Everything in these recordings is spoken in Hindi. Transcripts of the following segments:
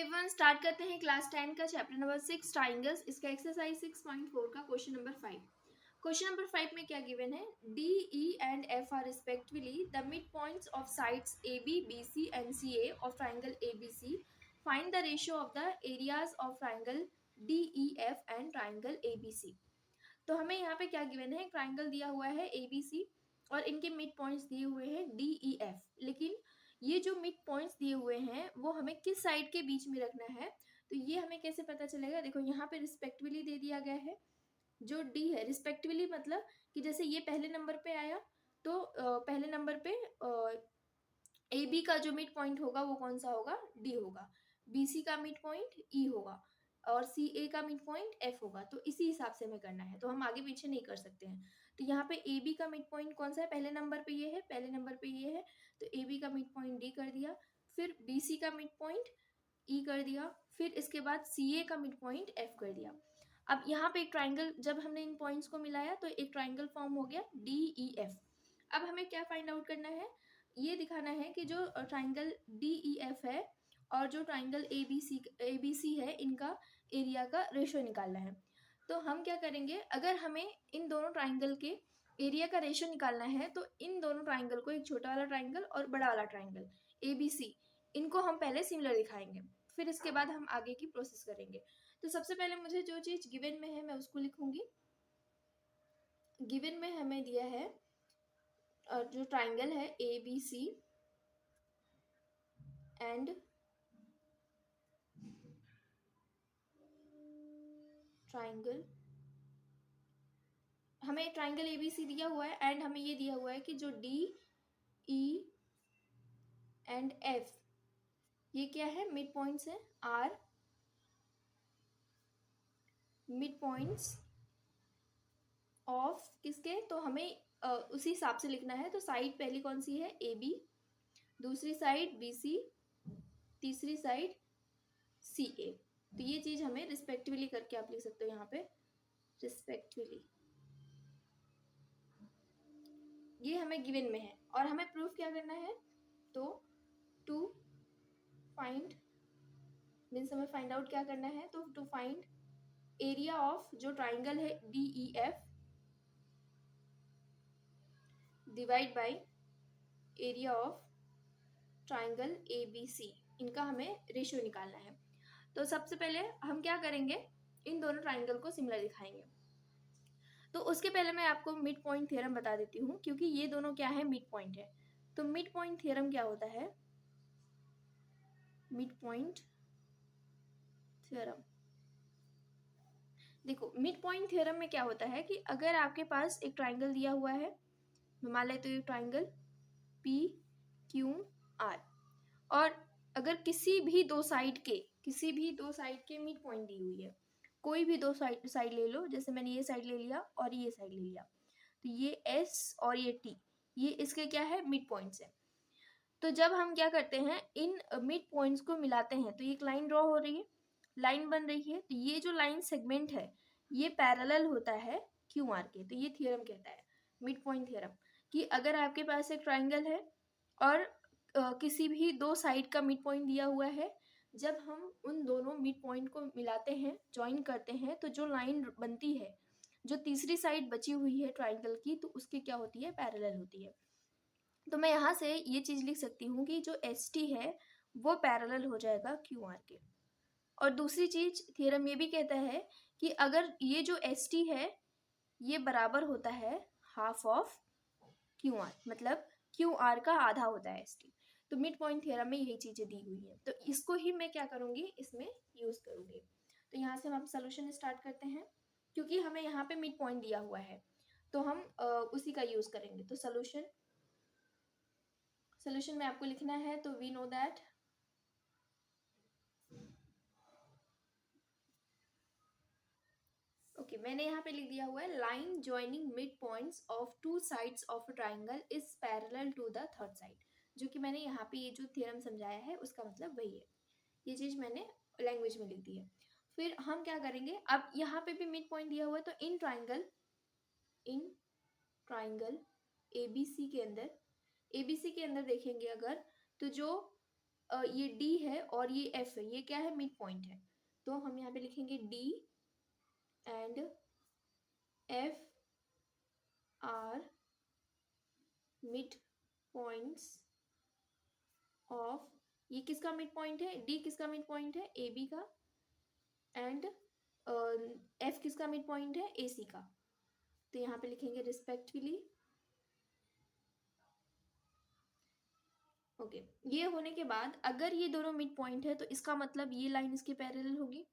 एवरीवन, स्टार्ट करते हैं क्लास 10 का चैप्टर नंबर 6 ट्राइंगल्स। इसका एक्सरसाइज 6.4 का क्वेश्चन नंबर 5। क्वेश्चन नंबर 5 में क्या गिवन है? D E and F are respectively the mid points of sides A B B C and C A of triangle A B C. Find the ratio of the areas of triangle D E F and triangle A B C. तो हमें यहाँ पे क्या गिवन है? ट्राइंगल दिया हुआ है ए बी सी और इनके मिड पॉइंट्स दिए हुए हैं डी ई एफ। लेकिन ये जो मिड पॉइंट्स दिए हुए हैं वो हमें किस साइड के बीच में रखना है, तो ये हमें कैसे पता चलेगा? देखो यहाँ पे रिस्पेक्टिवली दे दिया गया है। जो डी है रिस्पेक्टिवली मतलब कि जैसे ये पहले नंबर पे आया तो पहले नंबर पे ए बी का जो मिड पॉइंट होगा वो कौन सा होगा? डी होगा। बी सी का मिड पॉइंट ई होगा और सी ए का मिड पॉइंट एफ होगा। तो इसी हिसाब से हमें करना है, तो हम आगे पीछे नहीं कर सकते हैं। तो यहाँ पे ए बी का मिड पॉइंट कौन सा है? पहले नंबर पे ये है, पहले नंबर पे ये है, तो ए बी का मिड पॉइंट डी कर दिया। फिर बी सी का मिड पॉइंट ई कर दिया। फिर इसके बाद सी ए का मिड पॉइंट एफ कर दिया। अब यहाँ पे एक ट्राइंगल, जब हमने इन पॉइंट्स को मिलाया तो एक ट्राइंगल फॉर्म हो गया डी ई एफ। अब हमें क्या फाइंड आउट करना है? ये दिखाना है कि जो ट्राइंगल डी ई एफ है और जो ट्राइंगल ए बी सी है, इनका एरिया का रेशियो निकालना है। तो हम क्या करेंगे? अगर हमें इन दोनों ट्राइंगल के एरिया का रेशियो निकालना है तो इन दोनों ट्राइंगल को, एक छोटा वाला ट्राइंगल और बड़ा वाला ट्राइंगल ए बी सी, इनको हम पहले सिमिलर दिखाएंगे, फिर इसके बाद हम आगे की प्रोसेस करेंगे। तो सबसे पहले मुझे जो चीज़ गिवन में है मैं उसको लिखूंगी। गिवन में हमें दिया है जो ट्राइंगल है A B C and triangle, हमें ट्राइंगल ए बी सी दिया हुआ है एंड हमें ये दिया हुआ है कि जो डी ई एंड एफ, ये क्या है? मिड पॉइंट्स है। आर मिड पॉइंट्स ऑफ किसके? तो हमें उसी हिसाब से लिखना है। तो साइड पहली कौन सी है? ए बी, दूसरी साइड बी सी, तीसरी साइड सी ए। तो ये चीज हमें रिस्पेक्टिवली करके आप लिख सकते हो यहाँ पे, रिस्पेक्टिवली। ये हमें गिवन में है और हमें प्रूफ क्या करना है? तो टू फाइंड मीन्स हमें फाइंड आउट क्या करना है? तो टू फाइंड एरिया ऑफ जो ट्राइंगल है D E F divide by area of triangle A B C, इनका हमें रेशियो निकालना है। तो सबसे पहले हम क्या करेंगे? इन दोनों ट्राइंगल को सिमिलर दिखाएंगे। तो उसके पहले मैं आपको मिड पॉइंट थ्योरम बता देती हूँ, क्योंकि ये दोनों क्या है? मिड पॉइंट है। तो मिड पॉइंट थ्योरम क्या होता है? मिड पॉइंट थ्योरम, देखो मिड पॉइंट थ्योरम में क्या होता है कि अगर आपके पास एक ट्राइंगल दिया हुआ है, मान लेते तो ये ट्राइंगल पी क्यू आर, और अगर किसी भी दो साइड के मिड पॉइंट दी हुई है, कोई भी दो साइड ले लो, जैसे मैंने ये साइड ले लिया और ये साइड ले लिया, तो ये एस और ये टी, ये इसके क्या है? मिड पॉइंट्स है। तो जब हम क्या करते हैं, इन मिड पॉइंट्स को मिलाते हैं तो एक लाइन ड्रॉ हो रही है, लाइन बन रही है। तो ये जो लाइन सेगमेंट है ये पैरेलल होता है क्यू आर के। तो ये थ्योरम कहता है मिड पॉइंट थ्योरम, कि अगर आपके पास एक ट्राइंगल है और किसी भी दो साइड का मिड पॉइंट दिया हुआ है, जब हम उन दोनों मिड पॉइंट को मिलाते हैं, ज्वाइन करते हैं, तो जो लाइन बनती है, जो तीसरी साइड बची हुई है ट्राइंगल की, तो उसकी क्या होती है? पैरेलल होती है। तो मैं यहाँ से ये चीज़ लिख सकती हूँ कि जो एस टी है वो पैरेलल हो जाएगा क्यू आर के। और दूसरी चीज थ्योरम ये भी कहता है कि अगर ये जो एस टी है ये बराबर होता है हाफ ऑफ क्यू आर, मतलब क्यू आर का आधा होता है एस टी। तो मिड पॉइंट थ्योरम में यही चीजें दी हुई है, तो इसको ही मैं क्या करूँगी? इसमें यूज करूँगी। तो यहाँ से हम सोल्यूशन स्टार्ट करते हैं, क्योंकि हमें यहाँ पे मिड पॉइंट दिया हुआ है तो हम उसी का यूज करेंगे। तो सोल्यूशन में आपको लिखना है, तो वी नो दैट ओके, मैंने यहाँ पे लिख दिया हुआ है line joining mid points of two sides of a triangle is parallel to the third side. जो कि मैंने यहाँ पे ये जो थ्योरम समझाया है उसका मतलब वही है, ये चीज मैंने लैंग्वेज में लिख दी है। फिर हम क्या करेंगे? अब यहाँ पे भी मिड पॉइंट दिया हुआ है, तो इन ट्राइंगल एबीसी के अंदर देखेंगे अगर, तो जो ये डी है और ये एफ है, ये क्या है, मिड पॉइंट है। तो हम यहाँ पे लिखेंगे D and F are mid points of, ये किसका मिड पॉइंट है, डी किसका मिड पॉइंट है, ए बी का, एंड एफ किसका मिड पॉइंट है, ए सी का। तो यहाँ पे लिखेंगे रिस्पेक्टिवली। ओके, ये होने के बाद अगर ये दोनों मिड पॉइंट है तो इसका मतलब ये लाइन इसके पैरेलल होगी,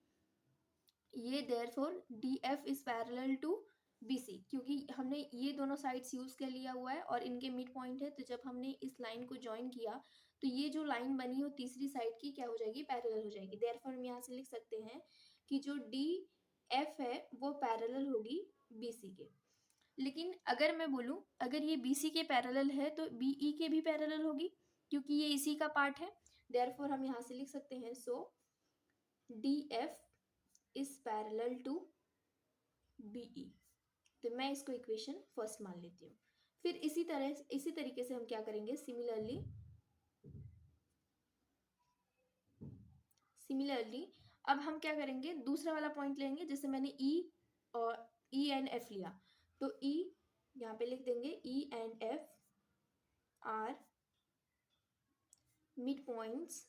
ये therefore D F is parallel to B C, क्योंकि हमने ये दोनों साइड्स यूज कर लिया हुआ है और इनके मिड पॉइंट है। तो जब हमने इस लाइन को ज्वाइन किया तो ये जो लाइन बनी हो तीसरी साइड की क्या हो जाएगी, पैरेलल हो जाएगी। देयरफॉर हम यहाँ से लिख सकते हैं कि जो डी एफ है वो पैरेलल होगी बी सी के। लेकिन अगर मैं बोलूँ अगर ये बी सी के पैरेलल है तो बी ई के भी पैरेलल होगी, क्योंकि ये इसी का पार्ट है। देयरफॉर हम यहाँ से लिख सकते हैं so D F is parallel to B E. तो मैं इसको इक्वेशन फर्स्ट मान लेती हूँ। फिर इसी तरीके से हम क्या करेंगे, सिमिलरली अब हम क्या करेंगे, दूसरा वाला पॉइंट लेंगे। जैसे मैंने ई और ई एंड एफ लिया, तो ई यहाँ पे लिख देंगे ई and F are mid points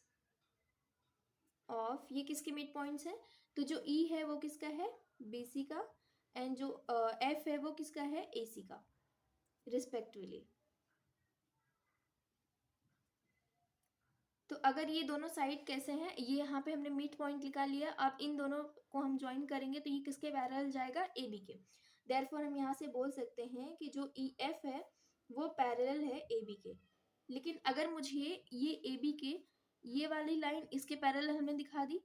of, ये किसके मिड पॉइंट्स है, तो जो ई है वो किसका है, बी सी का, एंड जो एफ है वो किसका है, ए सी का, रिस्पेक्टिवली। तो अगर ये दोनों साइड कैसे हैं, ये यहाँ पे हमने मिड पॉइंट निकाल लिया, अब इन दोनों को हम ज्वाइन करेंगे तो ये किसके पैरेलल जाएगा, ए बी के। देयरफॉर हम यहाँ से बोल सकते हैं कि जो ई एफ है वो पैरेलल है ए बी के। लेकिन अगर मुझे ये ए बी के ये वाली लाइन इसके पैरेलल हमने दिखा दी,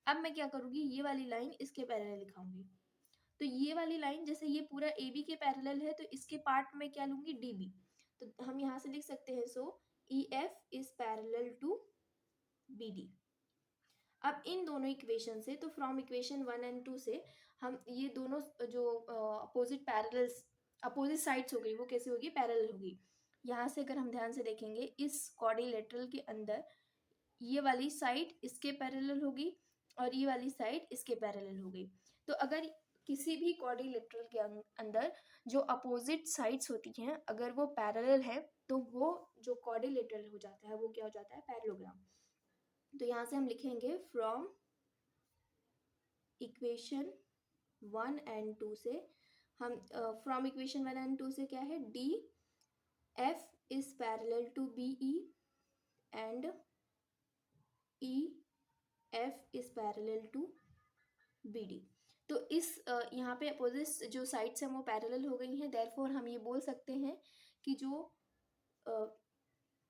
अब मैं क्या करूँगी, ये वाली लाइन इसके पैरेलल दिखाऊंगी। तो ये वाली लाइन जैसे ये पूरा ए बी के पैरेलल है तो इसके पार्ट में क्या लूँगी, डी बी। तो हम यहाँ से लिख सकते हैं so E F is parallel to B D. अब इन दोनों इक्वेशन से, तो फ्रॉम इक्वेशन 1 एंड 2 से हम ये दोनों जो अपोजिट साइड्स हो गई वो कैसे होगी, पैरेलल होगी। यहाँ से अगर हम ध्यान से देखेंगे इस क्वाड्रिलेटरल के अंदर ये वाली साइड इसके पैरेलल होगी और ये वाली साइड इसके पैरेलल हो गई। तो अगर किसी भी क्वाड्रिलेटरल के अंदर जो अपोजिट साइड्स होती हैं अगर वो पैरेलल है तो वो जो क्वाड्रिलेटरल हो जाता है वो क्या हो जाता है, पैरेललोग्राम। तो यहाँ से हम लिखेंगे फ्रॉम इक्वेशन 1 एंड 2 से हम फ्रॉम इक्वेशन 1 एंड 2 से क्या है, D F is parallel to B E and E F is parallel to B D. तो इस यहाँ पे अपोजिट जो साइड्स हैं वो पैरेलल हो गई हैं। देयरफॉर हम ये बोल सकते हैं कि जो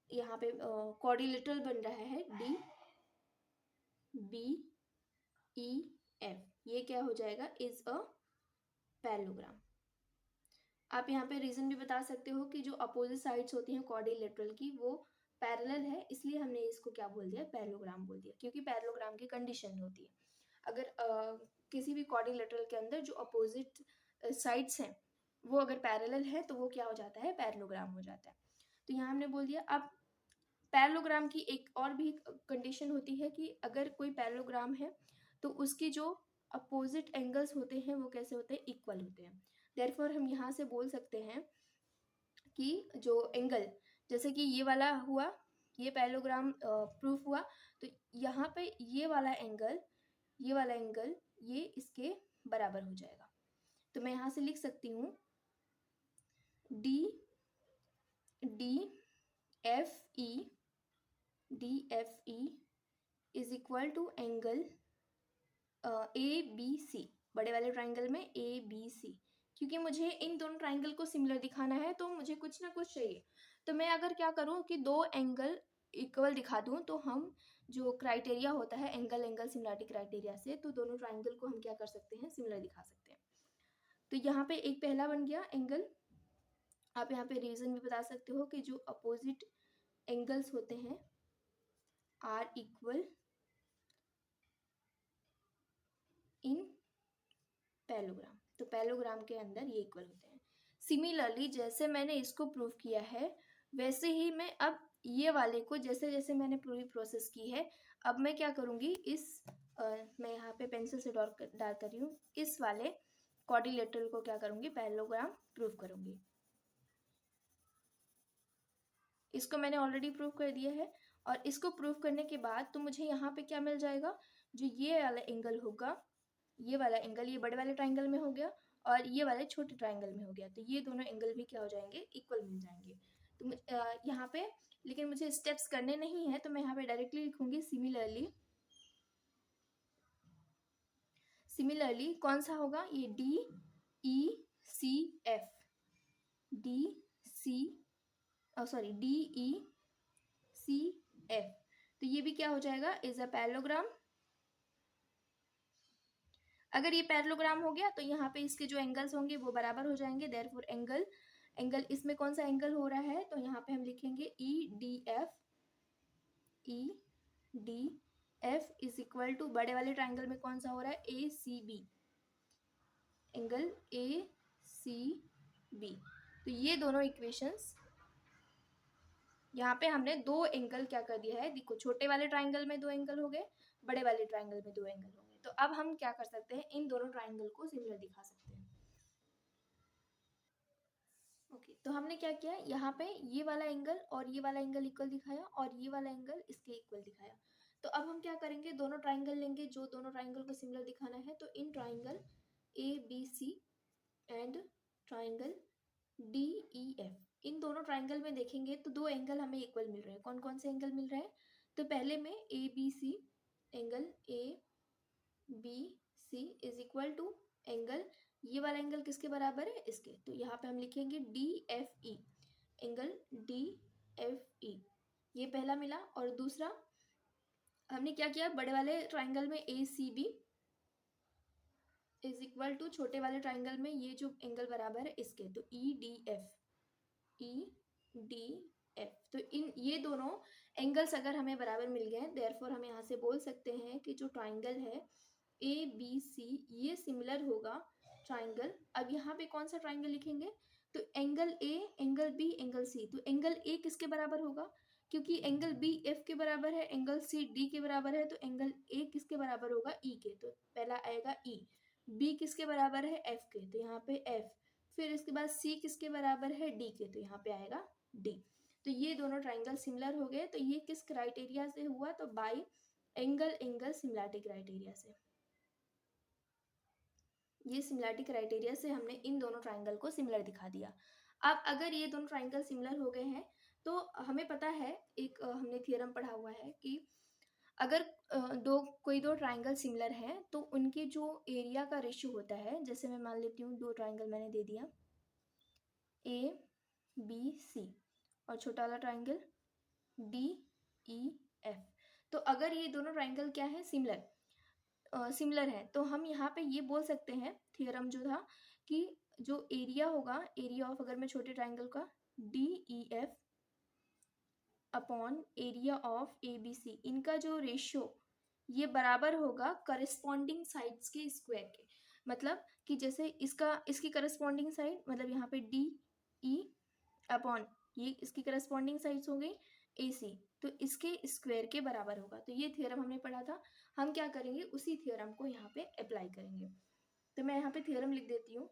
यहाँ पे क्वाड्रिलेटरल बन रहा है डी बी ई एफ, ये क्या हो जाएगा, इज अ पैरेललोग्राम। आप यहाँ पे रीजन भी बता सकते हो कि जो अपोजिट साइड्स होती हैं क्वाड्रिलेटरल की वो पैरेलल है, इसलिए हमने इसको क्या बोल दिया, पैरेललोग्राम बोल दिया, क्योंकि पैरेललोग्राम की कंडीशन होती है अगर किसी भी क्वाड्रिलेटरल के अंदर जो अपोजिट साइड्स हैं वो अगर पैरेलल है तो वो क्या हो जाता है, पैरेललोग्राम हो जाता है। तो यहाँ हमने बोल दिया। अब पैरेललोग्राम की एक और भी कंडीशन होती है कि अगर कोई पैरेललोग्राम है तो उसकी जो अपोजिट एंगल्स होते हैं वो कैसे होते हैं, इक्वल होते हैं। देयरफॉर हम यहाँ से बोल सकते हैं कि जो एंगल, जैसे कि ये वाला हुआ, ये पैरेललोग्राम प्रूफ हुआ, तो यहाँ पे ये वाला एंगल ये इसके बराबर हो जाएगा। तो मैं यहाँ से लिख सकती हूँ D F E is equal to angle A B C, बड़े वाले ट्राइंगल में ए बी सी, क्योंकि मुझे इन दोनों ट्राइंगल को सिमिलर दिखाना है तो मुझे कुछ ना कुछ चाहिए। तो मैं अगर क्या करूँ कि दो एंगल इक्वल दिखा दूँ तो हम जो क्राइटेरिया होता है एंगल सिमिलरिटी क्राइटेरिया से, तो दोनों ट्राइंगल को हम क्या कर सकते हैं, सिमिलर दिखा सकते हैं। तो यहाँ पे एक पहला बन गया एंगल। आप यहाँ पे रीजन भी बता सकते हो कि जो अपोजिट एंगल्स होते हैं आर इक्वल इन पैरेललोग्राम, तो पैरेललोग्राम के अंदर ये इक्वल होते हैं। सिमिलरली जैसे मैंने इसको प्रूव किया है वैसे ही मैं अब ये वाले को जैसे जैसे मैंने पूरी प्रोसेस की है, अब मैं क्या करूँगी, मैं यहाँ पे पेंसिल से डाल कर रही हूँ, इस वाले क्वाड्रिलेटरल को क्या करूँगी, पैरेललोग्राम प्रूव करूँगी। इसको मैंने ऑलरेडी प्रूव कर दिया है, और इसको प्रूव करने के बाद तो मुझे यहाँ पे क्या मिल जाएगा, जो ये वाला एंगल होगा, ये वाला एंगल ये बड़े वाले ट्राइंगल में हो गया और ये वाले छोटे ट्राइंगल में हो गया, तो ये दोनों एंगल भी क्या हो जाएंगे, इक्वल मिल जाएंगे। तो यहाँ पे लेकिन मुझे स्टेप्स करने नहीं है, तो मैं यहाँ पे डायरेक्टली लिखूंगी सिमिलरली कौन सा होगा, ये DECF, DECF, तो ये भी क्या हो जाएगा, इज अ पैरेललोग्राम। अगर ये पैरेललोग्राम हो गया तो यहाँ पे इसके जो एंगल्स होंगे वो बराबर हो जाएंगे, देयरफॉर एंगल इसमें कौन सा एंगल हो रहा है, तो यहाँ पे हम लिखेंगे EDF इज इक्वल टू बड़े वाले ट्राइंगल में कौन सा हो रहा है, ACB, एंगल ACB। तो ये दोनों इक्वेशंस, यहाँ पे हमने दो एंगल क्या कर दिया है, देखो छोटे वाले ट्राइंगल में दो एंगल हो गए, बड़े वाले ट्राइंगल में दो एंगल हो गए, तो अब हम क्या कर सकते हैं, इन दोनों ट्राइंगल को सिमिलर दिखा सकते हैं। ओके, तो हमने क्या किया, यहाँ पे ये वाला एंगल और ये वाला एंगल इक्वल दिखाया और ये वाला एंगल इसके इक्वल दिखाया। तो अब हम क्या करेंगे, दोनों ट्राइंगल लेंगे जो दोनों ट्राइंगल को सिमिलर दिखाना है, तो in triangle ABC and triangle DEF, इन दोनों ट्राइंगल में देखेंगे तो दो एंगल हमें इक्वल मिल रहे हैं। कौन कौन से एंगल मिल रहे हैं, तो पहले में ABC, angle ABC is equal to angle, ये वाला एंगल किसके बराबर है, इसके, तो यहाँ पे हम लिखेंगे DFE, एंगल DFE, ये पहला मिला। और दूसरा हमने क्या किया, बड़े वाले ट्राइंगल में ACB इज इक्वल टू छोटे वाले ट्राइंगल में ये जो एंगल बराबर है इसके, तो EDF, तो इन ये दोनों एंगल्स अगर हमें बराबर मिल गए, देयरफॉर हम यहाँ से बोल सकते हैं कि जो ट्राइंगल है ABC ये सिमिलर होगा ट्राइंगल। अब यहाँ पे कौन सा ट्राइंगल लिखेंगे, तो angle A, angle B, angle C, तो एंगल A किसके बराबर होगा, क्योंकि एंगल B F के बराबर है, एंगल C D के बराबर है, तो एंगल A किसके बराबर होगा, E के, तो पहला आएगा E। B किसके बराबर है, F के, तो यहाँ पे F, फिर इसके बाद C किसके बराबर है, D के, तो यहाँ पे आएगा D। तो ये दोनों ट्राइंगल सिमिलर हो गए, तो ये किस क्राइटेरिया से हुआ, तो बाई एंगल सिमिलरिटी क्राइटेरिया से, ये सिमिलरिटी क्राइटेरिया से हमने इन दोनों ट्राइंगल को सिमिलर दिखा दिया। अब अगर ये दोनों ट्राइंगल सिमिलर हो गए हैं, तो हमें पता है, एक हमने थियरम पढ़ा हुआ है कि अगर कोई दो ट्राइंगल सिमिलर हैं तो उनके जो एरिया का रेशियो होता है, जैसे मैं मान लेती हूँ दो ट्राइंगल मैंने दे दिया ABC और छोटा वाला ट्राइंगल DEF, तो अगर ये दोनों ट्राइंगल क्या है, सिमिलर है, तो हम यहाँ पे ये बोल सकते हैं, थियरम जो था कि जो एरिया होगा, एरिया ऑफ, अगर मैं छोटे ट्राइंगल का DEF upon area of ABC, इनका जो रेशियो ये बराबर होगा करस्पॉन्डिंग साइड्स के स्क्वायर के। मतलब कि जैसे इसकी करस्पॉन्डिंग साइड, मतलब यहाँ पे DE अपॉन ये इसकी करस्पॉन्डिंग साइड्स हो गई AC, तो इसके स्क्वायर के बराबर होगा। तो ये थ्योरम हमने पढ़ा था, हम क्या करेंगे, उसी थ्योरम को यहाँ पे अप्लाई करेंगे। तो मैं यहाँ पे थ्योरम लिख देती हूँ।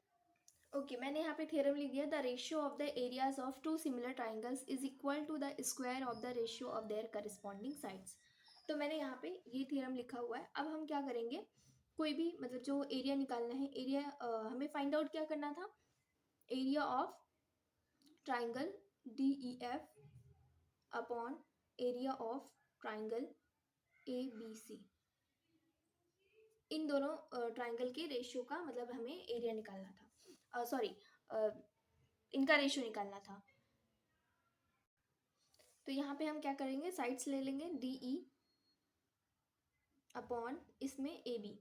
ओके, मैंने यहाँ पे थ्योरम लिख दिया, the ratio of the areas of two similar triangles is equal to the square of the ratio of their corresponding sides. तो मैंने यहाँ पे ये थ्योरम लिखा हुआ है। अब हम क्या करेंगे, कोई भी मतलब जो एरिया निकालना है, एरिया हमें फाइंड आउट क्या करना था, area of triangle DEF upon area of triangle ABC, इन दोनों ट्राइंगल के रेशियो का मतलब हमें एरिया निकालना था, सॉरी इनका रेशियो निकालना था। तो यहाँ पे हम क्या करेंगे, साइड्स ले लेंगे DE अपॉन इसमें AB।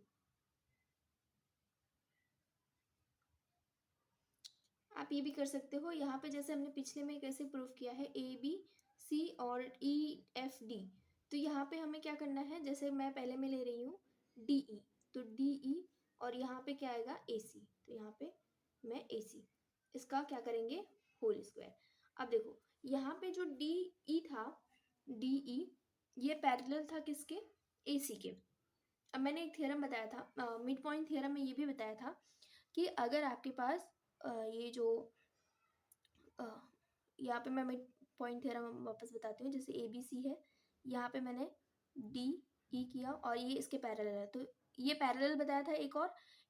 आप ये भी कर सकते हो, यहाँ पे जैसे हमने पिछले में कैसे प्रूव किया है ABC और EFD, तो यहाँ पे हमें क्या करना है, जैसे मैं पहले में ले रही हूँ DE, तो DE और यहाँ पे क्या आएगा AC, तो यहाँ पे मैं AC, इसका क्या करेंगे, होल स्क्वायर। अब देखो यहाँ पे जो डी ई था, डी ई, ये पैरेलल था किसके, ए सी के। अब मैंने एक थ्योरम बताया था, मिड पॉइंट थ्योरम में ये भी बताया था कि अगर आपके पास ये जो यहाँ पे मैं मिड पॉइंट थ्योरम वापस बताती हूँ, जैसे ए बी सी है, यहाँ पे मैंने डी ई किया और ये इसके पैरेलल है, तो ये पैरेलल बताया था।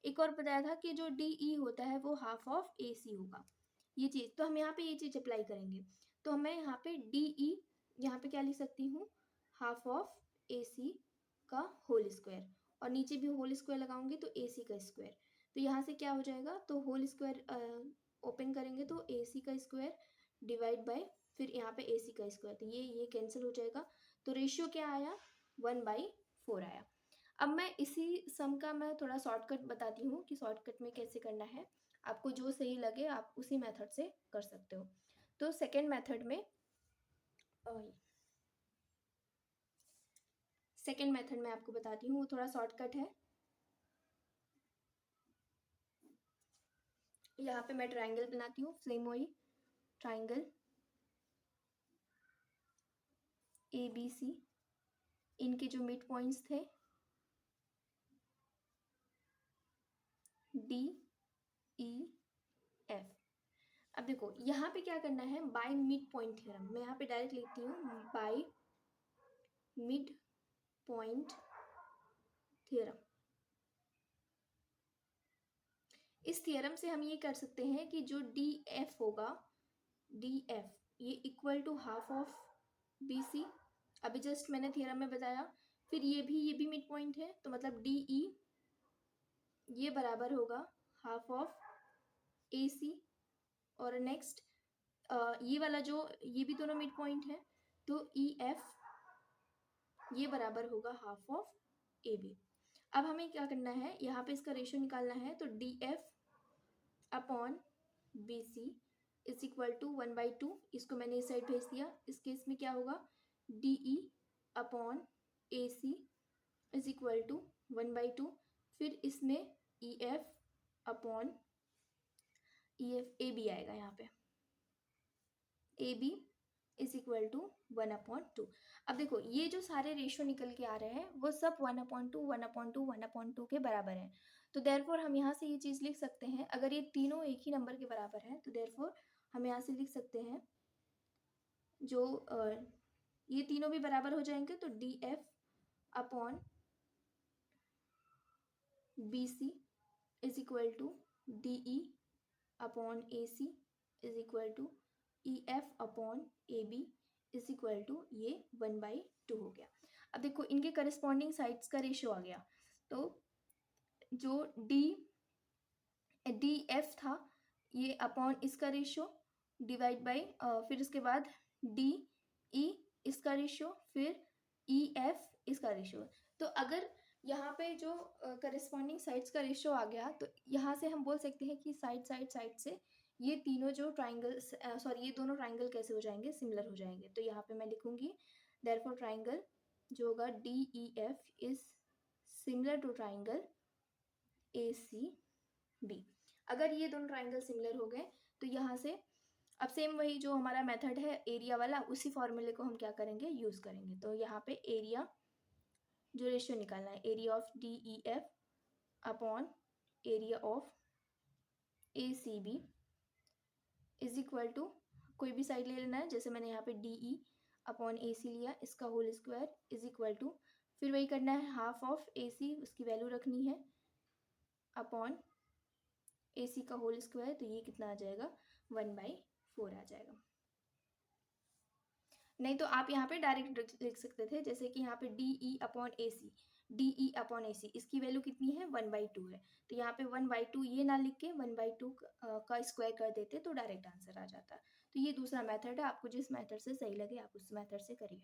एक और बताया था कि जो डी ई होता है वो हाफ ऑफ ए सी होगा, ये चीज़। तो हम यहाँ पे ये चीज़ अप्लाई करेंगे, तो मैं यहाँ पे डी ई यहाँ पे क्या लिख सकती हूँ, हाफ ऑफ ए सी का होल स्क्वायर, और नीचे भी होल स्क्वायर लगाऊंगी तो ए सी का स्क्वायर। तो यहाँ से क्या हो जाएगा, तो होल स्क्वायर ओपन करेंगे तो ए सी का स्क्वायर डिवाइड बाय फिर यहाँ पे ए सी का स्क्वायर, तो ये कैंसिल हो जाएगा। तो रेशियो क्या आया, 1/4 आया। अब मैं इसी सम का मैं थोड़ा शॉर्टकट बताती हूँ कि शॉर्टकट में कैसे करना है। आपको जो सही लगे आप उसी मेथड से कर सकते हो। तो सेकेंड मेथड में आपको बताती हूँ, वो थोड़ा शॉर्टकट है। यहाँ पे मैं ट्राइंगल बनाती हूँ, सेम वही ट्राइंगल ए बी सी, इनके जो मिड पॉइंट्स थे डी ई एफ। अब देखो यहाँ पे क्या करना है, बाय मिड पॉइंट थ्योरम, मैं यहाँ पे डायरेक्ट लिखती हूँ बाय मिड पॉइंट थ्योरम। इस थ्योरम से हम ये कर सकते हैं कि जो डी एफ होगा, डी एफ ये equal to half of B C, अभी जस्ट मैंने थ्योरम में बताया। फिर ये भी मिड पॉइंट है, तो मतलब डी ई ये बराबर होगा हाफ ऑफ ए सी, और नेक्स्ट ये वाला जो ये भी दोनों मिड पॉइंट है, तो ई एफ ये बराबर होगा हाफ ऑफ ए बी। अब हमें क्या करना है, यहाँ पे इसका रेशियो निकालना है, तो D F upon B C is equal to 1/2, इसको मैंने इस साइड भेज दिया। इस केस में क्या होगा, D E upon A C is equal to 1/2, फिर इसमें E F upon E F A B आएगा, यहाँ पे A B is equal to 1/2। अब देखो ये जो सारे रेशियो निकल के आ रहे हैं वो सब 1/2 1/2 1/2 के बराबर है। तो देयरफॉर हम यहाँ से ये चीज़ लिख सकते हैं, अगर ये तीनों एक ही नंबर के बराबर है तो देयरफॉर हम यहाँ से लिख सकते हैं, जो ये तीनों भी बराबर हो जाएंगे, तो D F upon B C is equal to D E upon A C is equal to E F upon A B is equal to ये 1/2 हो गया। अब देखो इनके करस्पॉन्डिंग साइड्स का रेशियो आ गया, तो जो डी एफ था ये अपॉन इसका रेशियो डिवाइड बाई फिर उसके बाद डी ई इसका रेशियो, फिर ई एफ इसका रेशियो। तो अगर यहाँ पे जो करस्पॉन्डिंग साइड्स का रेशियो आ गया, तो यहाँ से हम बोल सकते हैं कि साइड से ये तीनों जो ट्राइंगल ये दोनों ट्राइंगल कैसे हो जाएंगे, सिमिलर हो जाएंगे। तो यहाँ पे मैं लिखूंगी देयरफॉर ट्राइंगल जो होगा D E F is similar to triangle A C B. अगर ये दोनों ट्राइंगल सिमिलर हो गए तो यहाँ से अब सेम वही जो हमारा मेथड है एरिया वाला, उसी फॉर्मूले को हम क्या करेंगे, यूज़ करेंगे। तो यहाँ पे एरिया जो रेशियो निकालना है, area of D E F upon area of A C B is equal to कोई भी साइड ले लेना है, जैसे मैंने यहाँ पे D E upon A C लिया, इसका whole square is equal to फिर वही करना है हाफ ऑफ ए सी, उसकी वैल्यू रखनी है अपॉन ए सी का होल स्क्वायर, तो ये कितना आ जाएगा 1/4 आ जाएगा। नहीं तो आप यहाँ पे डायरेक्ट लिख सकते थे, जैसे कि यहाँ पे D E upon A C, D E upon A सी इसकी वैल्यू कितनी है 1/2 है, तो यहाँ पे 1/2 ये ना लिख के 1/2 का स्क्वायर कर देते तो डायरेक्ट आंसर आ जाता। तो ये दूसरा मेथड है, आपको जिस मेथड से सही लगे आप उस मेथड से करिए।